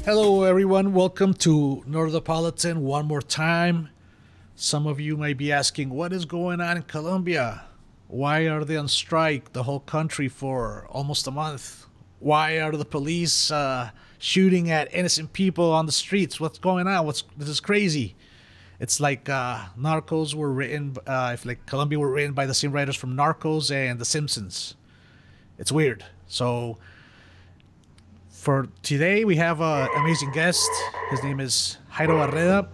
Hello, everyone. Welcome to Nerdopolitan one more time. Some of you may be asking, what is going on in Colombia? Why are they on strike, the whole country, for almost a month? Why are the police shooting at innocent people on the streets? What's going on? This is crazy. It's like Narcos were written, if like Colombia were written by the same writers from Narcos and The Simpsons. It's weird. So for today, we have an amazing guest. His name is Jairo Barreda,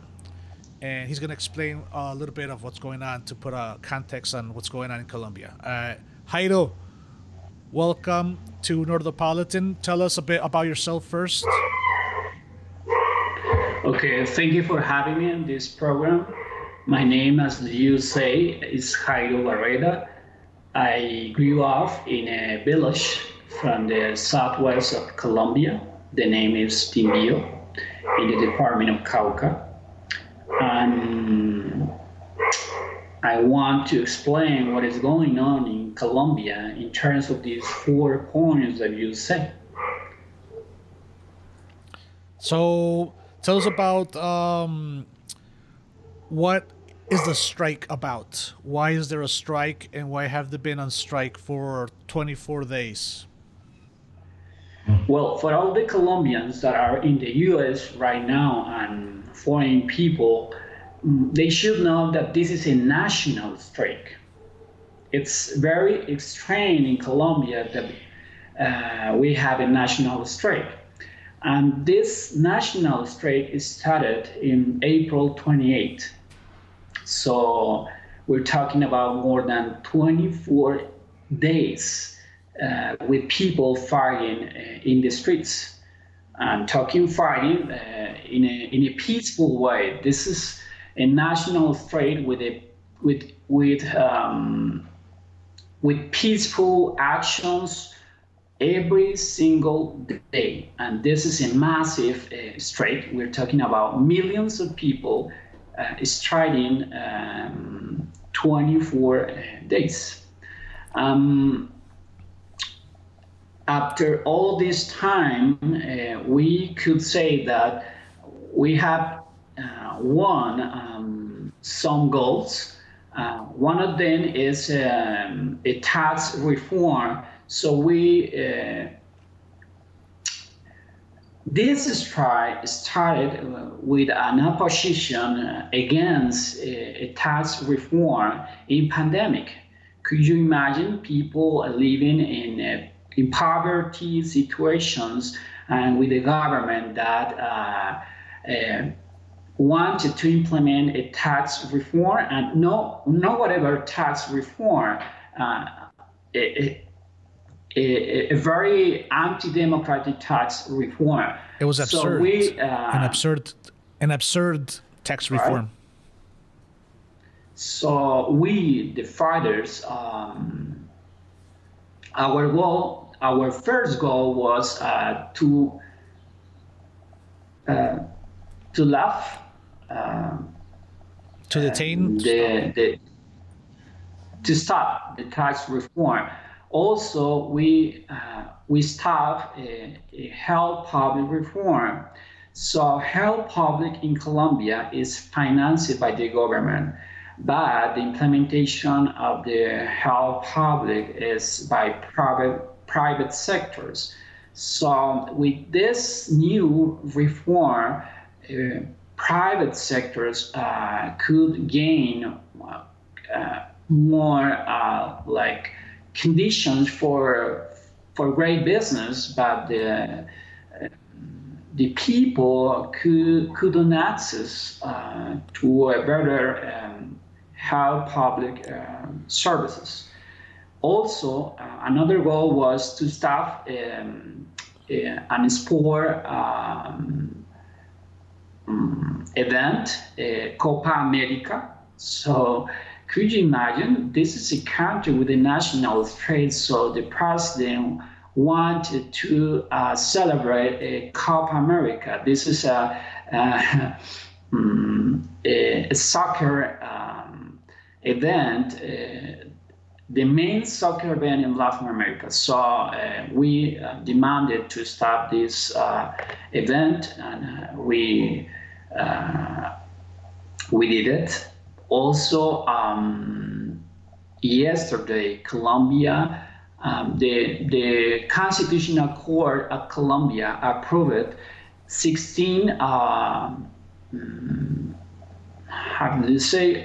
and he's going to explain a little bit of what's going on to put a context on what's going on in Colombia. Jairo, welcome to Nerdopolitan. Tell us a bit about yourself first. Okay, thank you for having me in this program. My name, as you say, is Jairo Barreda. I grew up in a village from the southwest of Colombia. The name is Timbio, in the department of Cauca. And I want to explain what is going on in Colombia in terms of these 4 points that you say. So tell us about what is the strike about? Why is there a strike, and why have they been on strike for 24 days? Well, for all the Colombians that are in the US right now and foreign people, they should know that this is a national strike. It's very extreme in Colombia that we have a national strike. And this national strike started in April 28th. So we're talking about more than 24 days with people fighting in the streets. I'm talking fighting in a peaceful way. This is a national strike with peaceful actions every single day. And this is a massive strike. We're talking about millions of people striking 24 days. After all this time, we could say that we have won some goals. One of them is a tax reform. So this strike started with an opposition against a tax reform in pandemic. Could you imagine people living in poverty situations and with a government that wanted to implement a tax reform, and not whatever tax reform, a very anti-democratic tax reform. It was absurd. So an absurd tax reform. Right? So we, the fighters, our first goal was to laugh, to detain, to stop the tax reform. Also, we stopped a health public reform. So health public in Colombia is financed by the government, but the implementation of the health public is by private sectors. So with this new reform, private sectors could gain more like conditions for great business, but the people couldn't access to a better health public services. Also, another goal was to stop an sport event, Copa America. So could you imagine? This is a country with a national trade, so the president wanted to celebrate a Copa America. This is a soccer event the main soccer event in Latin America. So we demanded to stop this event, and we did it. Also, yesterday, Colombia, the Constitutional Court of Colombia approved 16, how do you say,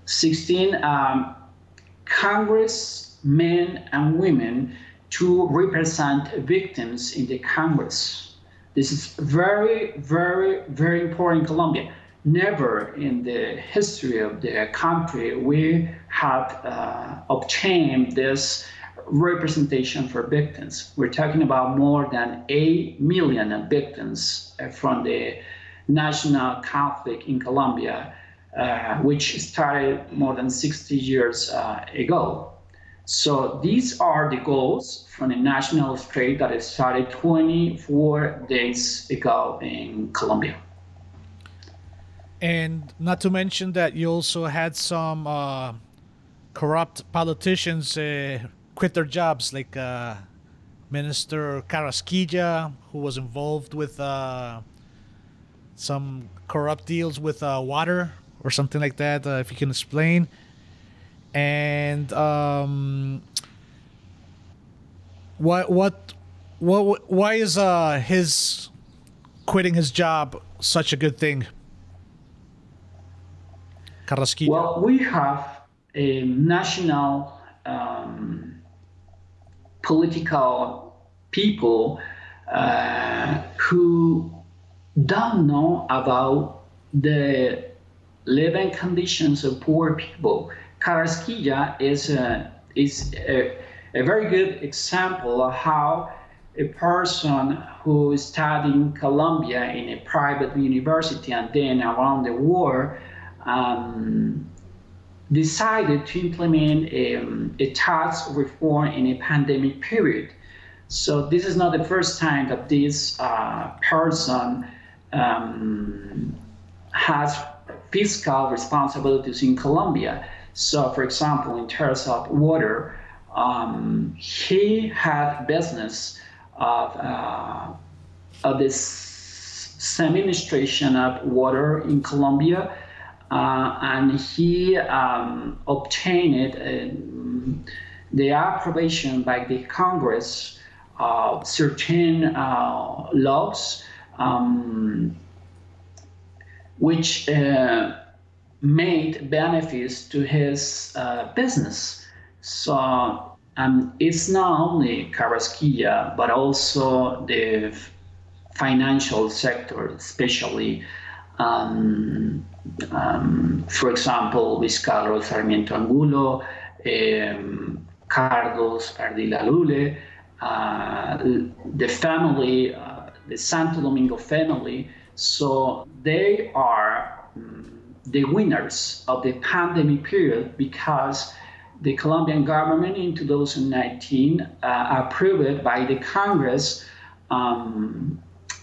16 congressmen and women to represent victims in the Congress. This is very, very, very important in Colombia. Never in the history of the country we have obtained this representation for victims. We're talking about more than 8 million victims from the national conflict in Colombia, which started more than 60 years ago. So these are the goals from the national strike that started 24 days ago in Colombia. And not to mention that you also had some corrupt politicians quit their jobs, like Minister Carrasquilla, who was involved with some corrupt deals with water or something like that, if you can explain. And why is his quitting his job such a good thing? Carrasquilla. Well, we have a national political people who don't know about the living conditions of poor people. Carrasquilla is a very good example of how a person who is studying Colombia in a private university and then around the world decided to implement a tax reform in a pandemic period. So this is not the first time that this person has fiscal responsibilities in Colombia. So, for example, in terms of water, he had business of this administration of water in Colombia, and he obtained the approbation by the Congress of certain laws which made benefits to his business. So it's not only Carrasquilla, but also the financial sector, especially, for example, Luis Carlos Sarmiento Angulo, Carlos Ardila Lule, the family, the Santo Domingo family. So they are the winners of the pandemic period because the Colombian government in 2019 approved by the Congress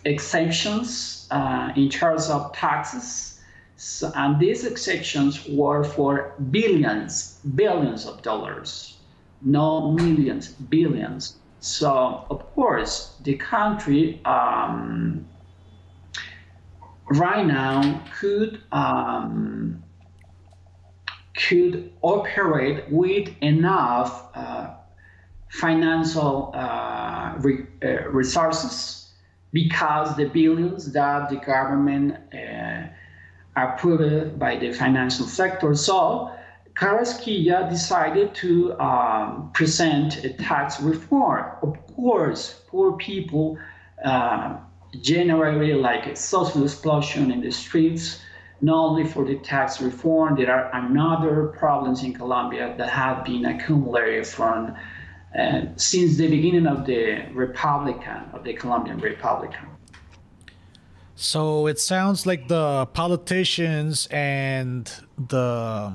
exemptions in terms of taxes. So, and these exemptions were for billions of dollars, no millions, billions. So, of course, the country right now could operate with enough financial resources because the billions that the government approved by the financial sector. So Carrasquilla decided to present a tax reform. Of course, poor people generated like a social explosion in the streets, not only for the tax reform, there are another problems in Colombia that have been accumulated from since the beginning of the Colombian Republican. So it sounds like the politicians and the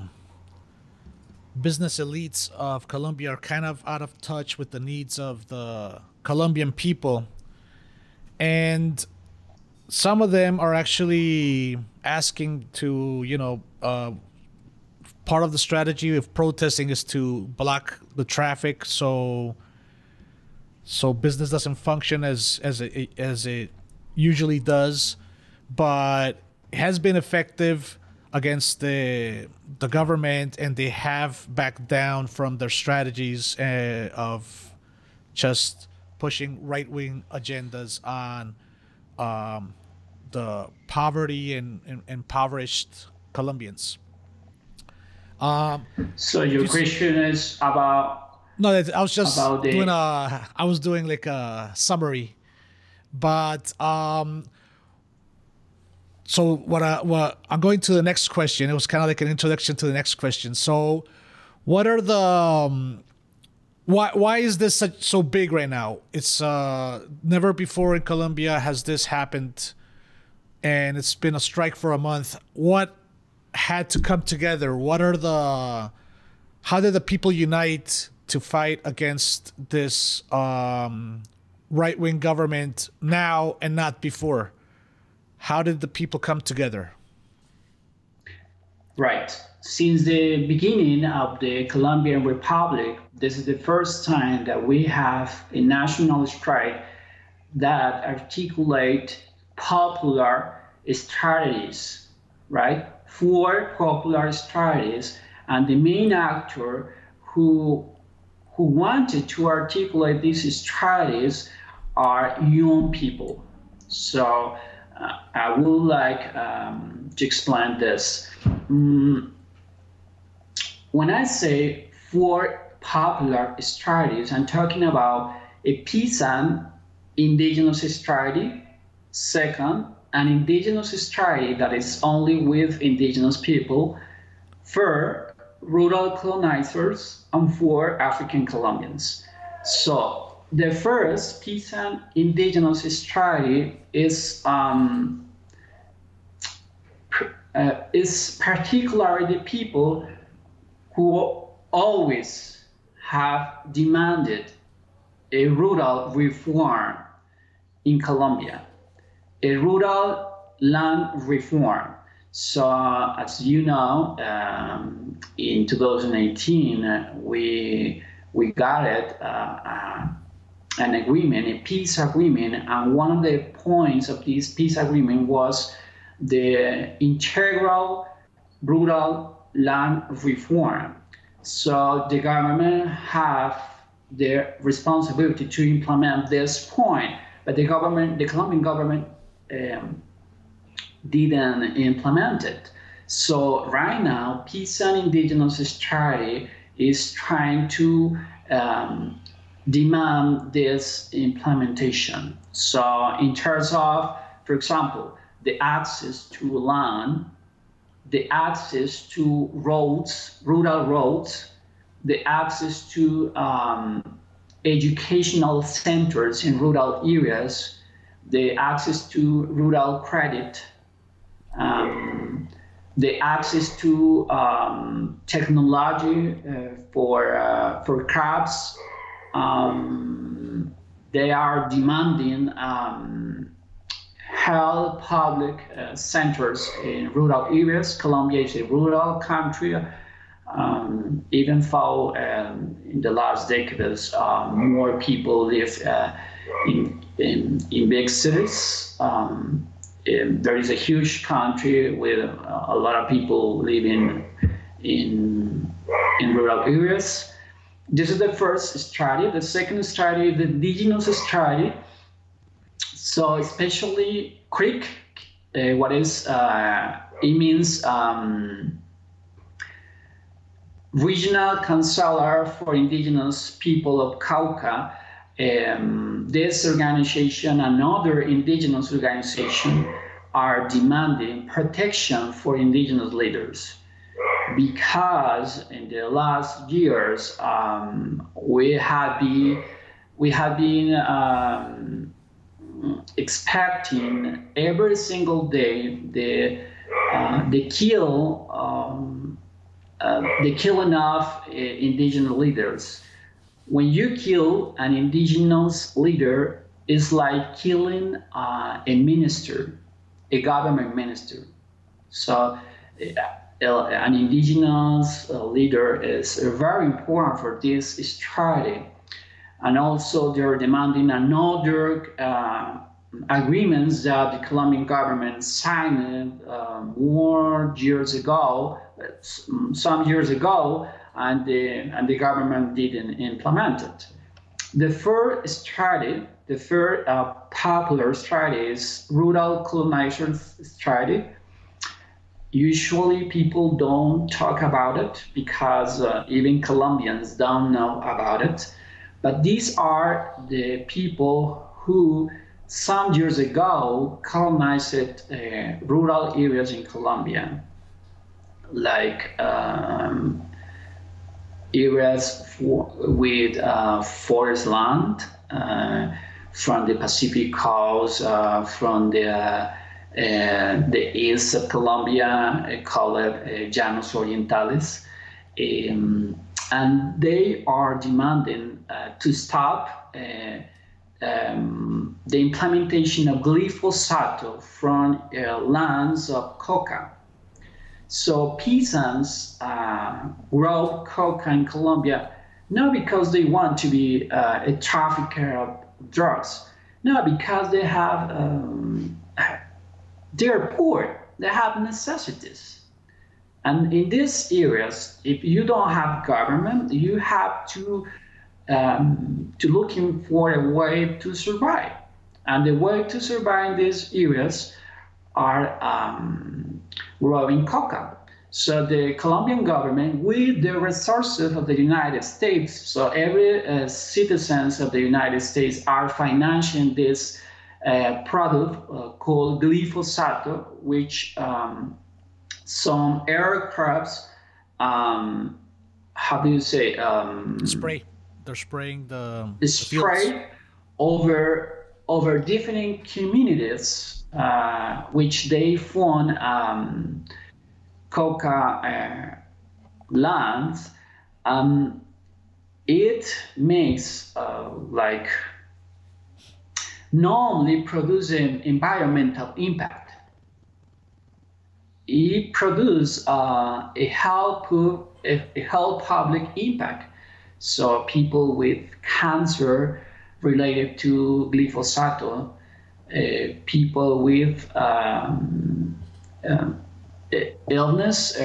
business elites of Colombia are kind of out of touch with the needs of the Colombian people. And some of them are actually asking to, part of the strategy of protesting is to block the traffic, so business doesn't function as it usually does, but it has been effective against the government, and they have backed down from their strategies of just pushing right-wing agendas on the poverty and impoverished Colombians. So your question is about No, I was just about the doing I was doing like a summary, but so what I'm going to the next question. It was kind of like an introduction to the next question. So, what are the why is this so big right now? It's never before in Colombia has this happened, and it's been a strike for a month. What had to come together? How did the people unite to fight against this right-wing government now and not before? How did the people come together? Right. Since the beginning of the Colombian Republic, this is the first time that we have a national strike that articulate popular strategies, right? Four popular strategies, and the main actor who wanted to articulate these strategies are young people. So I would like to explain this. When I say four popular strategies, I'm talking about a peasant indigenous strategy. Second, an indigenous strategy that is only with indigenous people. Third, rural colonizers. And four, African Colombians. So the first peasant indigenous strategy is particularly the people who always have demanded a rural reform in Colombia, a rural land reform. So, as you know, in 2018, we got it an agreement, a peace agreement, and one of the points of this peace agreement was the integral rural land reform. So the government have the responsibility to implement this point, but the Colombian government didn't implement it. So right now, peasant indigenous strategy is trying to demand this implementation. So in terms of, for example, the access to land, the access to roads, rural roads, the access to educational centers in rural areas, the access to rural credit, the access to technology for crops. They are demanding health public centers in rural areas. Colombia is a rural country, even though in the last decades more people live in big cities. There is a huge country with a lot of people living in rural areas. This is the first strategy. The second strategy, the indigenous strategy. So especially CRIC, it means Regional Counselor for Indigenous People of Cauca. This organization and other indigenous organizations are demanding protection for indigenous leaders, because in the last years we have been expecting every single day the killing of indigenous leaders. When you kill an indigenous leader, it's like killing a minister, a government minister. So an indigenous leader is very important for this strategy. And also they're demanding another agreements that the Colombian government signed more years ago, some years ago, and the government didn't implement it. The third strategy, the third popular strategy is rural colonization strategy. Usually people don't talk about it because even Colombians don't know about it. But these are the people who some years ago colonized rural areas in Colombia, like areas with forest land from the Pacific coast, from the east of Colombia, called Llanos Orientales. And they are demanding to stop the implementation of glyphosate from lands of coca. So peasants grow coca in Colombia not because they want to be a trafficker of drugs, no, because they have they're poor, they have necessities. And in these areas, if you don't have government, you have to looking for a way to survive. And the way to survive in these areas are growing coca. So the Colombian government, with the resources of the United States, so every citizens of the United States are financing this product called glyphosate, which some aircrafts, how do you say? Spray. They're spraying the spray fields. over different communities, which they found coca lands. It makes like not only producing environmental impact, it produces a health public impact. So people with cancer related to glyphosate, people with illness,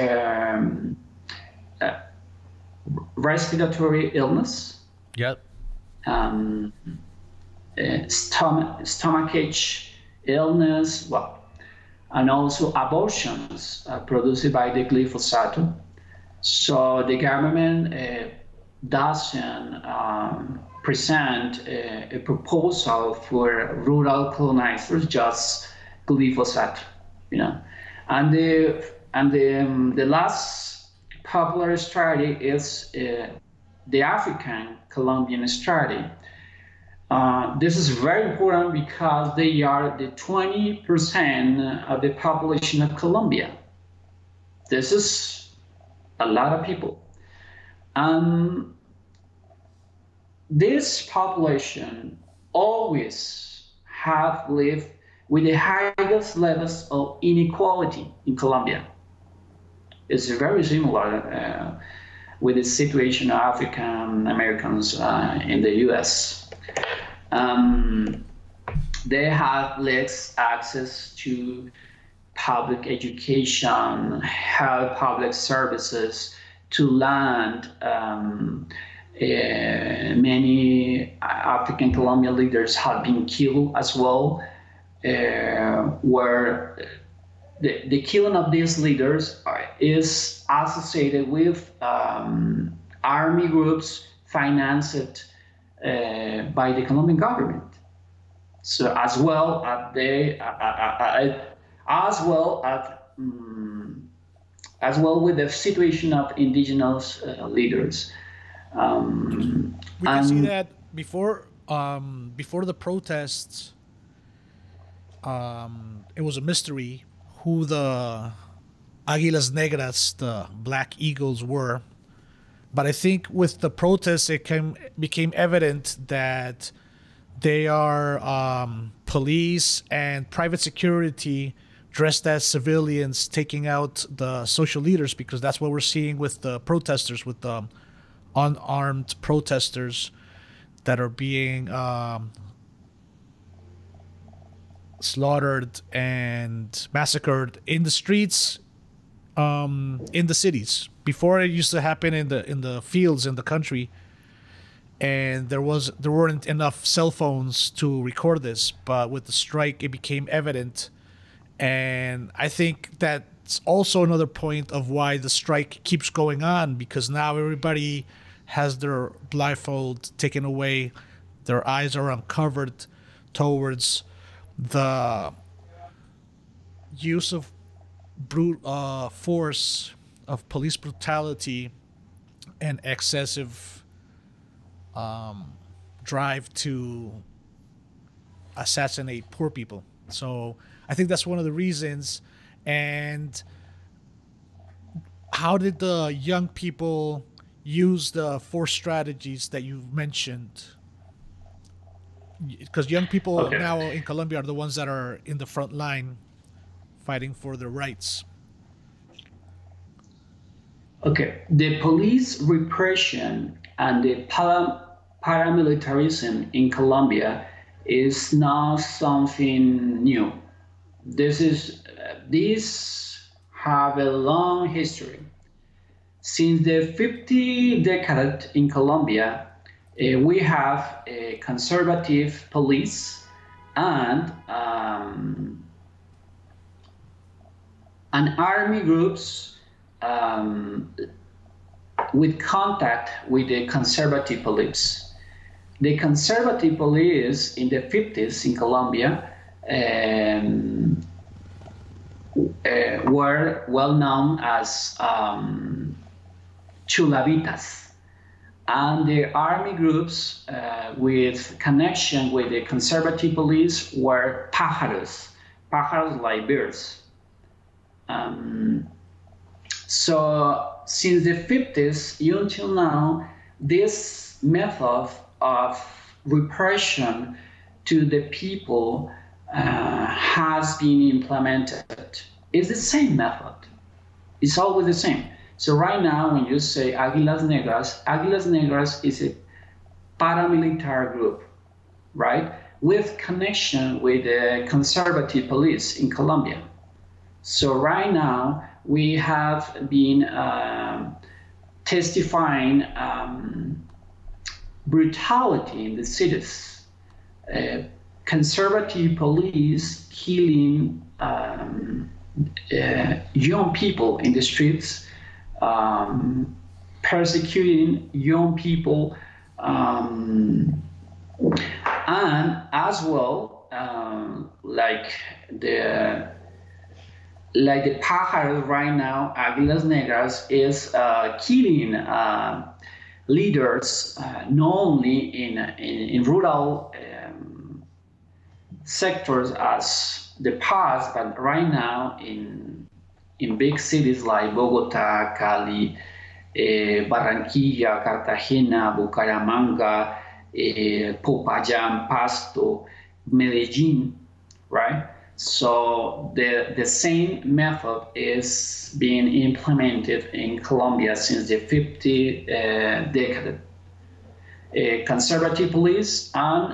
respiratory illness, Yep. stomachache illness, well, and also abortions produced by the glyphosate. So the government doesn't present a proposal for rural colonizers, just glyphosate, you know. And the last popular strategy is the African Colombian strategy. This is very important because they are the 20% of the population of Colombia. This is a lot of people. This population always have lived with the highest levels of inequality in Colombia. It's very similar with the situation of African Americans in the US. They have less access to public education, health, public services, to land. Many African Colombian leaders have been killed as well, where the killing of these leaders is associated with army groups financed by the Colombian government. So as well as with the situation of indigenous leaders. We can see that before the protests, it was a mystery who the Águilas Negras, the Black Eagles, were. But I think with the protests, it became evident that they are police and private security dressed as civilians taking out the social leaders, because that's what we're seeing with the protesters, with the unarmed protesters that are being slaughtered and massacred in the streets, in the cities. Before, it used to happen in the fields in the country, and there weren't enough cell phones to record this. But with the strike, it became evident, and I think that's also another point of why the strike keeps going on, because now everybody has their blindfold taken away, their eyes are uncovered towards the use of brute force, of police brutality, and excessive drive to assassinate poor people. So I think that's one of the reasons. And how did the young people use the four strategies that you mentioned? Because young people now in Colombia are the ones that are in the front line fighting for their rights. Okay, the police repression and the paramilitarism in Colombia is not something new. These have a long history. Since the 50 decade in Colombia, we have a conservative police and army groups with contact with the conservative police. The conservative police in the 50s in Colombia were well known as chulavitas, and the army groups with connection with the conservative police were pájaros like birds. So since the 50s until now, this method of repression to the people has been implemented. It's the same method. It's always the same. So right now, when you say Águilas Negras is a paramilitary group, right? With connection with the conservative police in Colombia. So right now, we have been testifying brutality in the cities. Conservative police killing young people in the streets, persecuting young people, and as well, like the pájaros right now, Águilas Negras is killing leaders not only in rural sectors as the past, but right now in big cities like Bogota, Cali, Barranquilla, Cartagena, Bucaramanga, Popayán, Pasto, Medellín, right? So the same method is being implemented in Colombia since the 50 decade. Conservative police and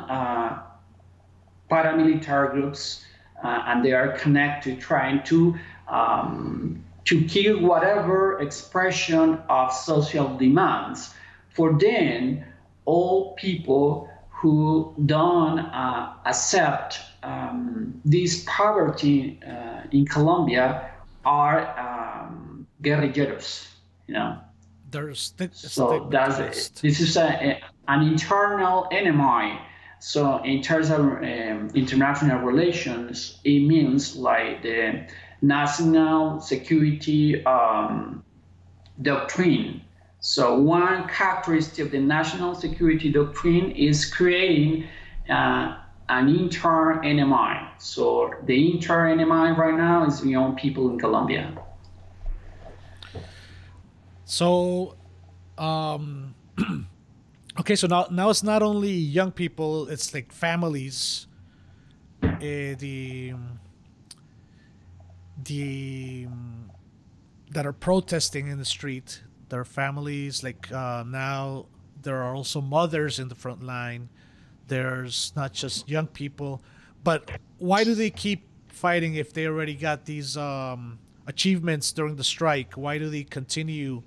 paramilitary groups, and they are connected, trying to kill whatever expression of social demands. For them, all people who don't accept this poverty in Colombia are guerrilleros, you know. So this is an internal enemy. So in terms of international relations, it means like the national security doctrine. So one characteristic of the national security doctrine is creating an internal enemy. So the internal enemy right now is young people in Colombia. So, okay, so now it's not only young people; it's like families. the that are protesting in the street. Their families, like now, there are also mothers in the front line. There's not just young people, but why do they keep fighting if they already got these achievements during the strike? Why do they continue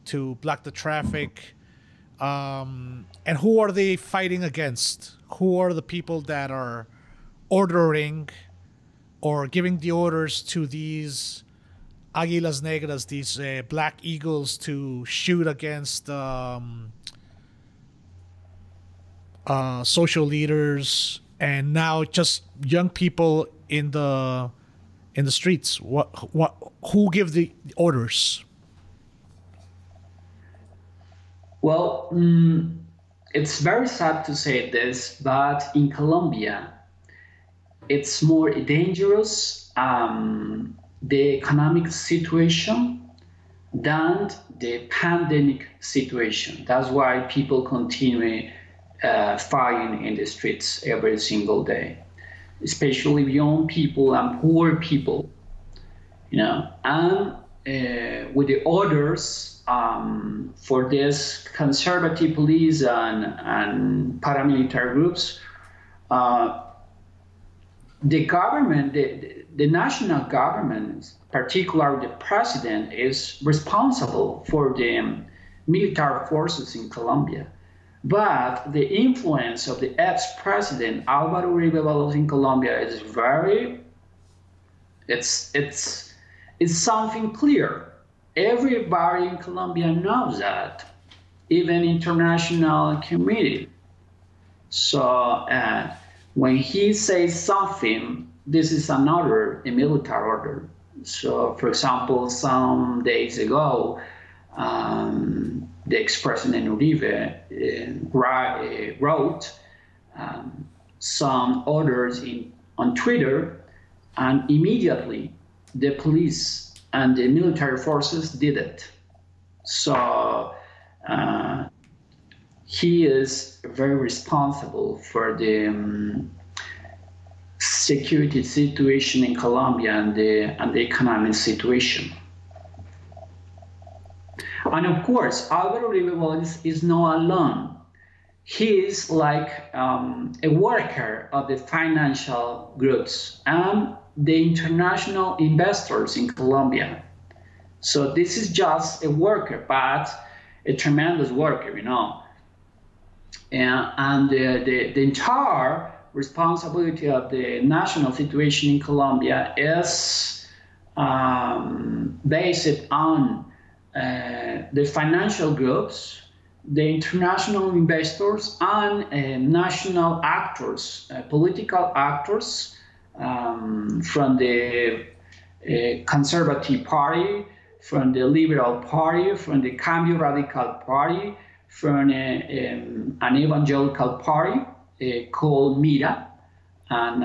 to block the traffic? And who are they fighting against? Who are the people that are ordering or giving the orders to these Águilas Negras, these black eagles, to shoot against social leaders, and now just young people in the streets? Who give the orders? Well, it's very sad to say this, but in Colombia, it's more dangerous, the economic situation than the pandemic situation. That's why people continue fighting in the streets every single day, especially young people and poor people, and with the orders for this conservative police and paramilitary groups, the government, the national government, particularly the president, is responsible for the military forces in Colombia. But the influence of the ex-president Álvaro Uribe in Colombia is it's something clear. Everybody in Colombia knows that, even international community. So when he says something, this is a military order. So, for example, some days ago, the ex-president Uribe wrote some orders on Twitter, and immediately the police and the military forces did it. So he is very responsible for the security situation in Colombia and the economic situation. And of course, Álvaro Uribe is not alone. He is like a worker of the financial groups and the international investors in Colombia. So this is just a worker, but a tremendous worker, And the entire responsibility of the national situation in Colombia is based on the financial groups, the international investors, and national actors, political actors, from the Conservative Party, from the Liberal Party, from the Cambio Radical Party, from an evangelical party called Mira, and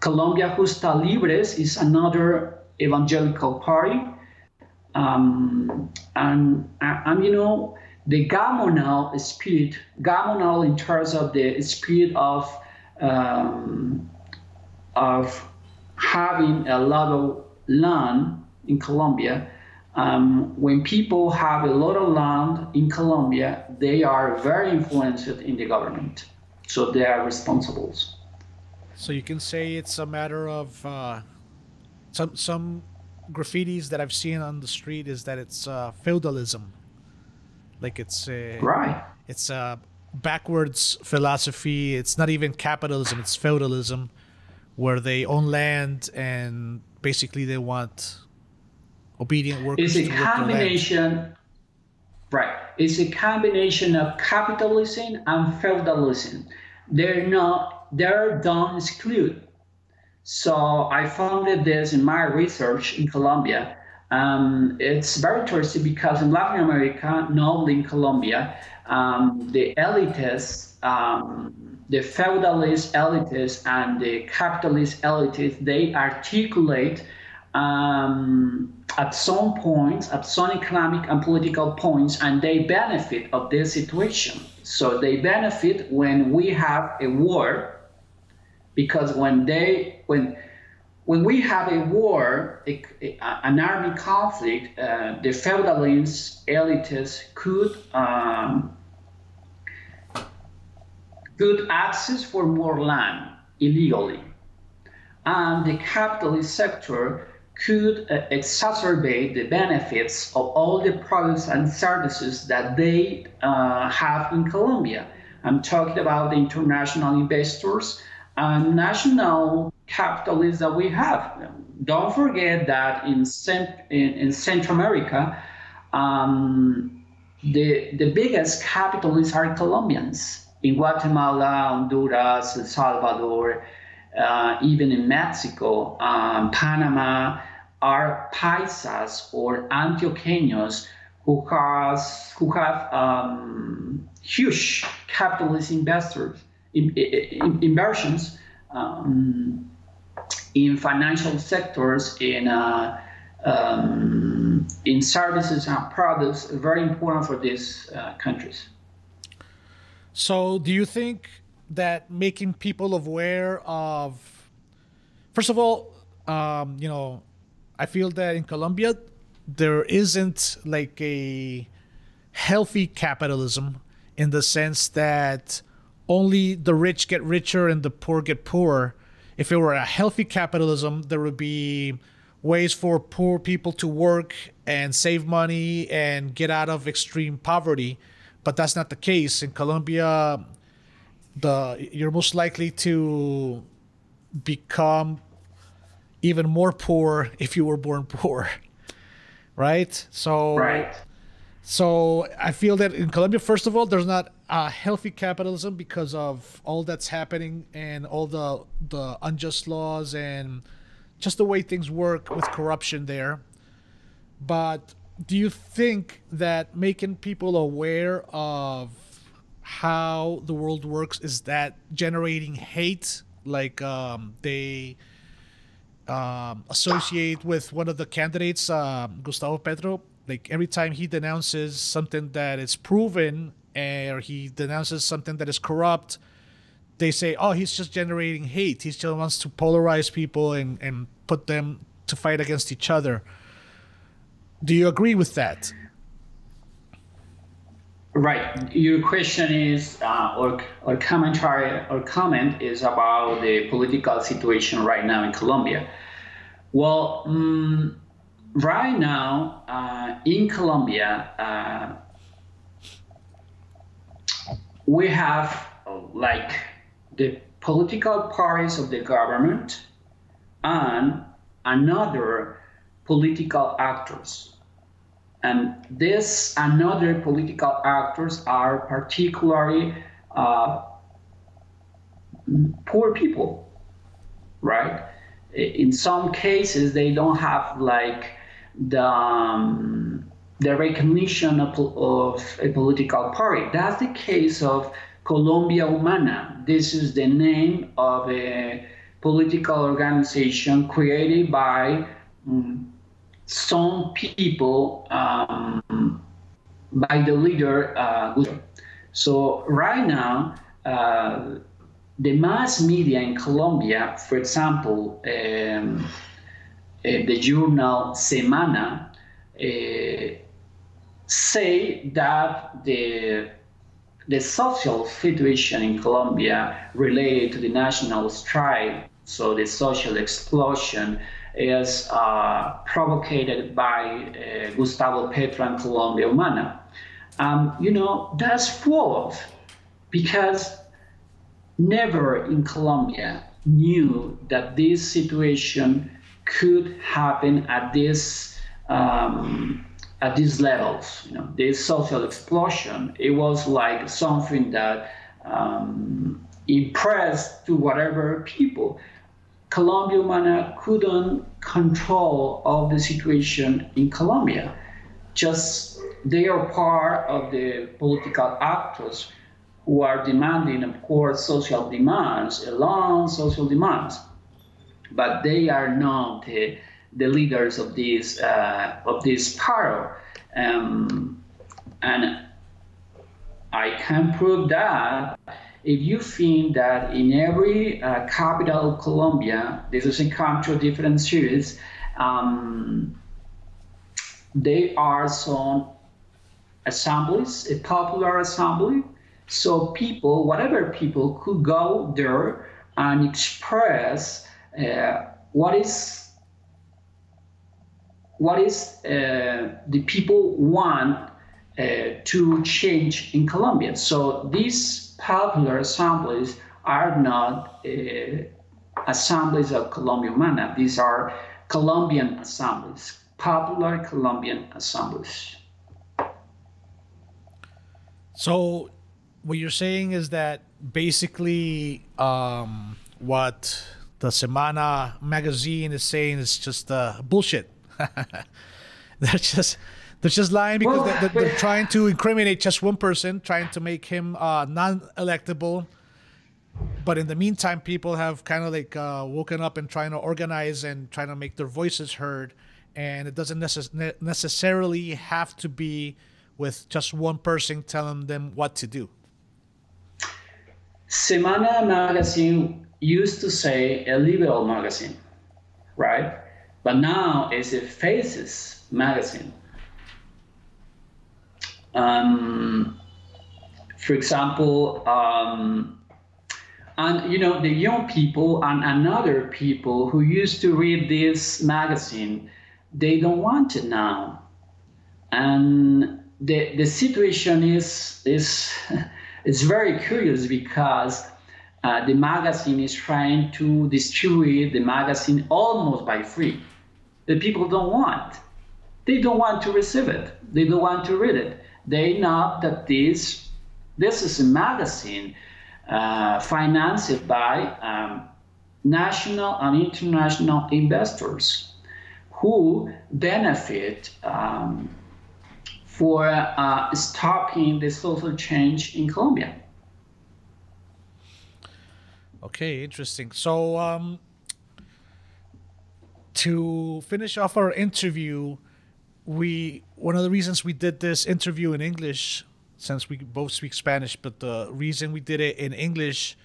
Colombia Justa Libres is another evangelical party, and the Gamonal spirit, Gamonal in terms of the spirit of having a lot of land in Colombia. When people have a lot of land in Colombia, they are very influenced in the government. So they are responsible. So you can say it's a matter of some graffitis that I've seen on the street is that it's feudalism. Like it's right. It's a backwards philosophy. It's not even capitalism. It's feudalism, where they own land and basically they want obedient workers. It's a combination, right? It's a combination of capitalism and feudalism. They don't exclude. So I found this in my research in Colombia. It's very interesting because in Latin America, not in Colombia, the elitists, the feudalist elitists and the capitalist elitists, they articulate at some points, at some economic and political points, and they benefit of this situation. So they benefit when we have a war, because when when we have a war, an army conflict, the feudalist elites could access for more land illegally, and the capitalist sector could exacerbate the benefits of all the products and services that they have in Colombia. I'm talking about the international investors and national capitalists that we have. Don't forget that in Central America, the biggest capitalists are Colombians. In Guatemala, Honduras, El Salvador, even in Mexico, Panama, are paisas or Antioqueños who have huge capitalist inversions in financial sectors, in services and products, very important for these countries. So, do you think that making people aware of, first of all, I feel that in Colombia there isn't like a healthy capitalism in the sense that only the rich get richer and the poor get poorer. If it were a healthy capitalism, there would be ways for poor people to work and save money and get out of extreme poverty. But that's not the case. In Colombia, you're most likely to become even more poor if you were born poor, right? Right. So I feel that in Colombia, first of all, there's not a healthy capitalism because of all that's happening and all the unjust laws and just the way things work with corruption there. But do you think that making people aware of how the world works, is that generating hate? Like they associate with one of the candidates, Gustavo Petro. Like every time he denounces something that is proven or he denounces something that is corrupt, they say, oh, he's just generating hate. He just wants to polarize people and put them to fight against each other. Do you agree with that? Right. Your question is, or commentary or comment is about the political situation right now in Colombia. Well, right now in Colombia, we have like the political parties of the government and another political actors. And these another political actors are particularly poor people, right? In some cases, they don't have like the recognition of a political party. That's the case of Colombia Humana. This is the name of a political organization created by some people by the leader. So right now, the mass media in Colombia, for example, the journal Semana, say that the social situation in Colombia related to the national strike, so the social explosion, is provocated by Gustavo Petro and Colombia Humana. That's false, because never in Colombia knew that this situation could happen at these levels. This social explosion, it was like something that impressed to whatever people. Colombia Humana couldn't control all the situation in Colombia. Just they are part of the political actors who are demanding, of course, social demands, long social demands, but they are not the leaders of this power. And I can prove that if you think that in every capital of Colombia, this doesn't come to a different series, there are some assemblies, a popular assembly. So people, whatever people, could go there and express what is the people want to change in Colombia. So these popular assemblies are not assemblies of Colombia Humana. These are Colombian assemblies, popular Colombian assemblies. So what you're saying is that basically what the Semana magazine is saying is just bullshit. they're just lying because Well, they're trying to incriminate just one person, trying to make him non-electable. But in the meantime, people have kind of like woken up and trying to organize and trying to make their voices heard. And it doesn't necessarily have to be with just one person telling them what to do. Semana magazine used to say a liberal magazine, right? But now it's a faces magazine. For example, and the young people and another people who used to read this magazine, they don't want it now, and the situation is it's very curious because the magazine is trying to distribute the magazine almost by free. The people don't want. They don't want to receive it. They don't want to read it. They know that this is a magazine financed by national and international investors who benefit for stopping the social change in Colombia. Okay, interesting. So to finish off our interview, one of the reasons we did this interview in English, since we both speak Spanish, but the reason we did it in English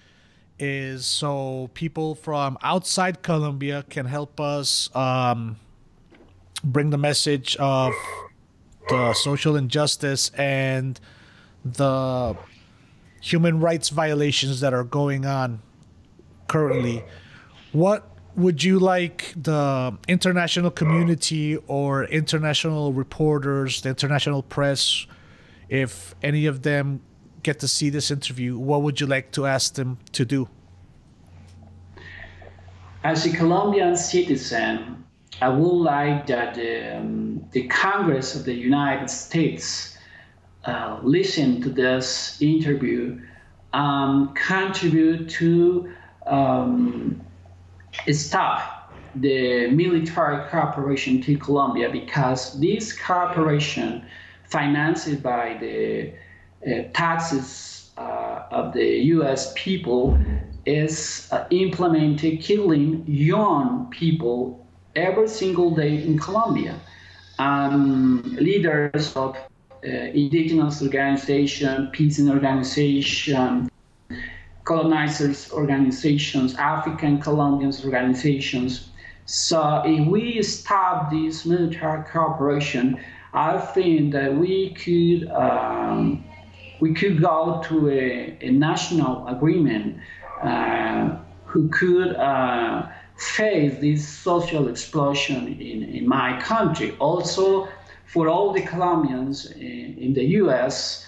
is so people from outside Colombia can help us bring the message of the social injustice and the human rights violations that are going on currently. What would you like the international community or international reporters, the international press, if any of them get to see this interview, what would you like to ask them to do? As a Colombian citizen, I would like that the Congress of the United States listen to this interview, contribute to stop the military cooperation to Colombia, because this cooperation, financed by the taxes of the U.S. people, is implemented killing young people every single day in Colombia. Leaders of indigenous organization, peasant organization, colonizers organizations, African Colombians organizations. So if we stop this military cooperation, I think that we could go to a national agreement who could face this social explosion in my country. Also, for all the Colombians in the U.S.,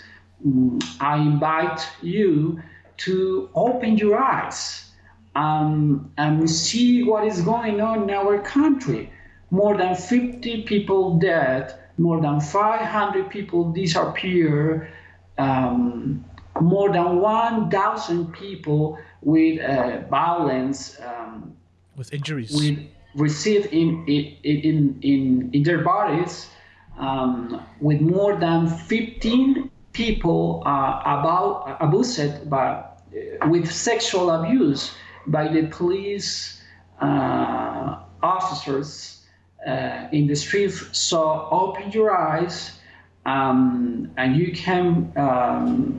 I invite you to open your eyes and see what is going on in our country. More than 50 people dead, more than 500 people disappear, more than 1,000 people with violence, with injuries, received in their bodies, with more than 15 people abused with sexual abuse by the police officers in the streets. So open your eyes and you can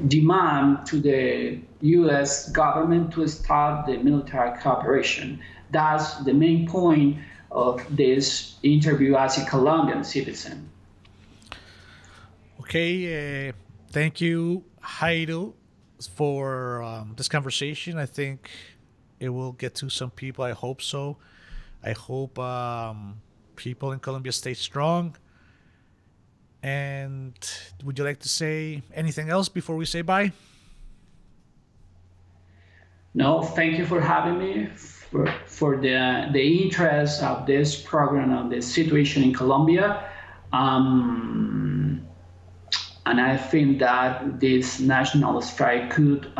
demand to the U.S. government to start the military cooperation. That's the main point of this interview as a Colombian citizen. Okay, thank you, Jairo, for this conversation. I think it will get to some people. I hope so. I hope people in Colombia stay strong. And would you like to say anything else before we say bye? No, thank you for having me, for the interest of this program on the situation in Colombia. And I think that this national strike could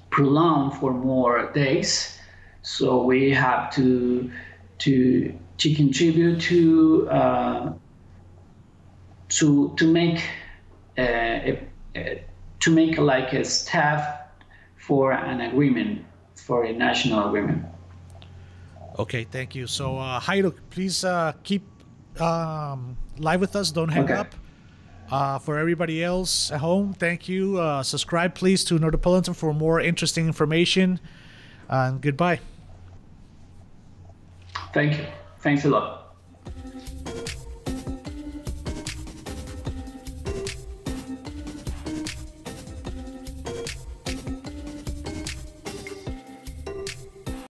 prolong for more days. So we have to contribute to make like a step for an agreement, for a national agreement. Okay, thank you. So, Jairo, please keep live with us. Don't hang Okay. up. For everybody else at home, thank you. Subscribe, please, to Nerdopolitan for more interesting information. And goodbye. Thank you. Thanks a lot.